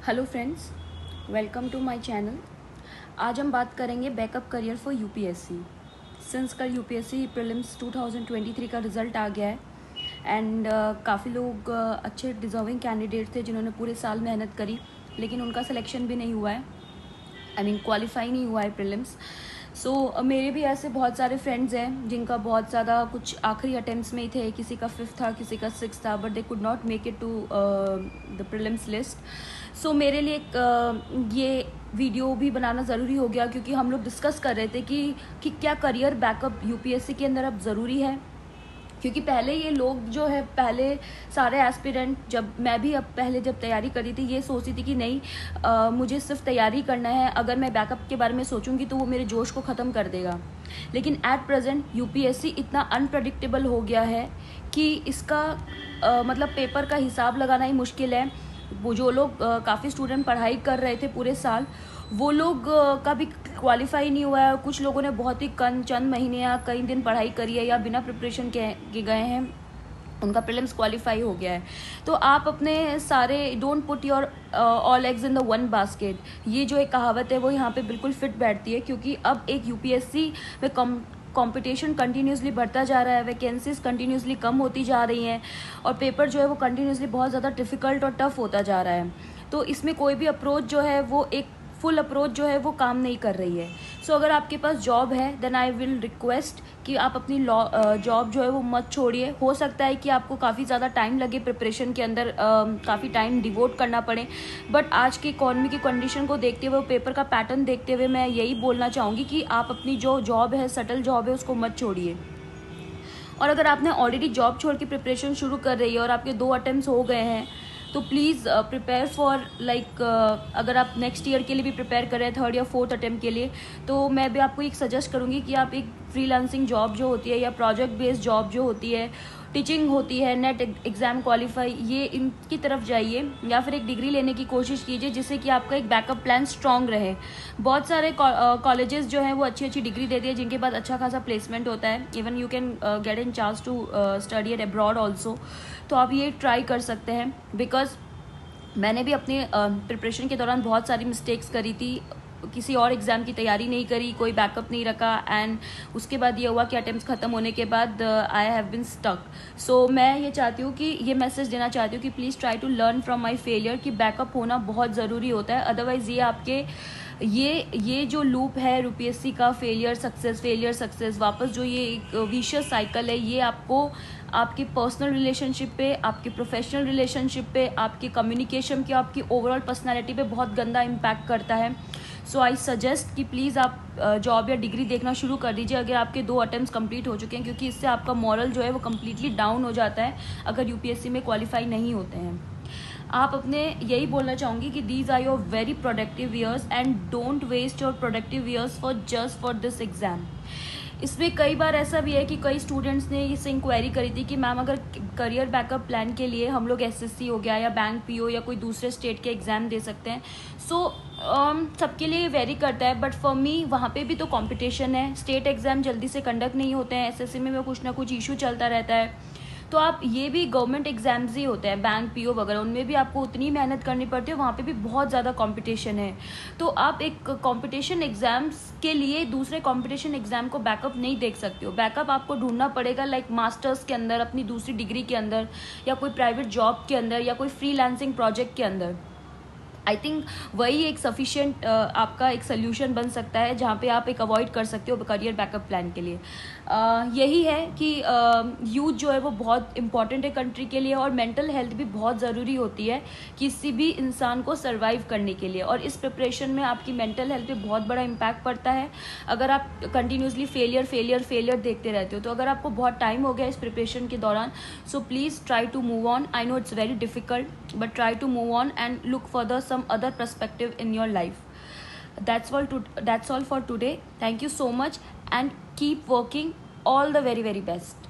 Hello friends, welcome to my channel. आज हम बात करेंगे backup career for UPSC. Since कल यूपीएससी प्रीलिम्स 2023 का रिज़ल्ट आ गया है एंड काफ़ी लोग अच्छे डिज़र्विंग कैंडिडेट थे जिन्होंने पूरे साल मेहनत करी, लेकिन उनका सिलेक्शन भी नहीं हुआ है। क्वालिफाई नहीं हुआ है प्रीलिम्स। सो मेरे भी ऐसे बहुत सारे फ्रेंड्स हैं जिनका बहुत ज़्यादा कुछ आखिरी अटेम्प्ट्स में ही थे, किसी का 5th था, किसी का 6th था, but they could not make it to the prelims list. So मेरे लिए ये वीडियो भी बनाना ज़रूरी हो गया, क्योंकि हम लोग डिस्कस कर रहे थे कि क्या करियर बैकअप यूपीएससी के अंदर अब ज़रूरी है। क्योंकि पहले ये लोग जो है, पहले सारे एस्पिरेंट, जब मैं भी अब पहले जब तैयारी करी थी, ये सोचती थी कि नहीं, मुझे सिर्फ तैयारी करना है, अगर मैं बैकअप के बारे में सोचूंगी तो वो मेरे जोश को ख़त्म कर देगा। लेकिन एट प्रेजेंट यूपीएससी इतना अनप्रडिक्टेबल हो गया है कि इसका मतलब पेपर का हिसाब लगाना ही मुश्किल है। वो जो लोग काफ़ी स्टूडेंट पढ़ाई कर रहे थे पूरे साल, वो लोग का भी क्वालिफाई नहीं हुआ है। कुछ लोगों ने बहुत ही चंद महीने या कई दिन पढ़ाई करी है या बिना प्रिपरेशन के गए हैं, उनका प्रीलिम्स क्वालिफाई हो गया है। तो आप अपने सारे don't put your all eggs in the one basket, ये जो एक कहावत है वो यहाँ पे बिल्कुल फिट बैठती है। क्योंकि अब एक यूपीएससी में कंपटीशन कंटिन्यूसली बढ़ता जा रहा है, वैकेंसीज कंटिन्यूसली कम होती जा रही हैं और पेपर जो है वो कंटिन्यूसली बहुत ज़्यादा डिफ़िकल्ट और टफ होता जा रहा है। तो इसमें कोई भी अप्रोच जो है वो एक फुल अप्रोच जो है वो काम नहीं कर रही है। सो अगर आपके पास जॉब है देन आई विल रिक्वेस्ट कि आप अपनी जॉब जो है वो मत छोड़िए। हो सकता है कि आपको काफ़ी ज़्यादा टाइम लगे प्रिपरेशन के अंदर, काफ़ी टाइम डिवोट करना पड़े, बट आज की इकॉनमी की कंडीशन को देखते हुए, पेपर का पैटर्न देखते हुए मैं यही बोलना चाहूँगी कि आप अपनी जो जॉब है, सटल जॉब है, उसको मत छोड़िए। और अगर आपने ऑलरेडी जॉब छोड़ के प्रिपरेशन शुरू कर रही है और आपके 2 अटेम्प्ट्स हो गए हैं, तो प्लीज़ प्रिपेयर फॉर अगर आप नेक्स्ट ईयर के लिए भी प्रिपेयर कर रहे हैं, 3rd या 4th अटेम्प्ट के लिए, तो मैं भी आपको एक सजेस्ट करूँगी कि आप एक फ्रीलांसिंग जॉब जो होती है या प्रोजेक्ट बेस्ड जॉब जो होती है, टीचिंग होती है, नेट एग्ज़ाम क्वालिफाई, ये इनकी तरफ जाइए, या फिर एक डिग्री लेने की कोशिश कीजिए जिससे कि आपका एक बैकअप प्लान स्ट्रॉन्ग रहे। बहुत सारे कॉलेजेस जो हैं वो अच्छी अच्छी डिग्री देती है जिनके बाद अच्छा खासा प्लेसमेंट होता है। Even you can get in chance to study at abroad also. तो आप ये ट्राई कर सकते हैं, बिकॉज मैंने भी अपने प्रिपरेशन के दौरान बहुत सारी मिस्टेक्स करी थी। किसी और एग्ज़ाम की तैयारी नहीं करी, कोई बैकअप नहीं रखा, एंड उसके बाद ये हुआ कि अटेम्प्ट्स ख़त्म होने के बाद आई हैव बिन स्टक। सो मैं ये चाहती हूँ कि ये मैसेज देना चाहती हूँ कि please try to learn from my failure, कि बैकअप होना बहुत ज़रूरी होता है। अदरवाइज़ ये आपके ये जो लूप है यूपीएससी का, फेलियर सक्सेस, वापस जो ये एक विशियस साइकिल है, ये आपको आपकी पर्सनल रिलेशनशिप पे, आपकी प्रोफेशनल रिलेशनशिप पे, आपकी कम्युनिकेशन की, आपकी ओवरऑल पर्सनालिटी पे बहुत गंदा इम्पैक्ट करता है। सो आई सजेस्ट कि प्लीज़ आप जॉब या डिग्री देखना शुरू कर दीजिए अगर आपके 2 अटेम्प्ट्स कंप्लीट हो चुके हैं, क्योंकि इससे आपका मॉरल जो है वो कम्प्लीटली डाउन हो जाता है अगर यूपीएससी में क्वालिफाई नहीं होते हैं। आप अपने यही बोलना चाहूँगी कि these are your very productive years and don't waste your productive years for this exam. इसमें कई बार ऐसा भी है कि कई स्टूडेंट्स ने इससे इंक्वायरी करी थी कि मैम अगर करियर बैकअप प्लान के लिए हम लोग एसएससी हो गया या बैंक पीओ या कोई दूसरे स्टेट के एग्ज़ाम दे सकते हैं। सो सबके लिए वेरी करता है, बट फॉर मी वहाँ पे भी तो कंपटीशन है। स्टेट एग्ज़ाम जल्दी से कंडक्ट नहीं होते हैं, एसएससी में कुछ ना कुछ इशू चलता रहता है। तो आप ये भी गवर्नमेंट एग्जाम्स ही होते हैं, बैंक पीओ वगैरह, उनमें भी आपको उतनी मेहनत करनी पड़ती है, वहाँ पे भी बहुत ज़्यादा कंपटीशन है। तो आप एक कंपटीशन एग्जाम्स के लिए दूसरे कंपटीशन एग्जाम को बैकअप नहीं देख सकते हो। बैकअप आपको ढूंढना पड़ेगा मास्टर्स के अंदर, अपनी दूसरी डिग्री के अंदर, या कोई प्राइवेट जॉब के अंदर, या कोई फ्रीलांसिंग प्रोजेक्ट के अंदर। आई थिंक वही एक सफिशिएंट आपका एक सोल्यूशन बन सकता है जहाँ पे आप एक अवॉइड कर सकते हो करियर बैकअप प्लान के लिए। यही है कि यूथ जो है वो बहुत इंपॉर्टेंट है कंट्री के लिए, और मेंटल हेल्थ भी बहुत ज़रूरी होती है किसी भी इंसान को सर्वाइव करने के लिए, और इस प्रिपरेशन में आपकी मेंटल हेल्थ पे बहुत बड़ा इम्पैक्ट पड़ता है अगर आप कंटिन्यूसली फेलियर देखते रहते हो। तो अगर आपको बहुत टाइम हो गया इस प्रिपरेशन के दौरान, so please try to move on. I know it's very difficult, but try to move on and look for some other perspective in your life. That's all for today. Thank you so much and keep working. All the very, very best.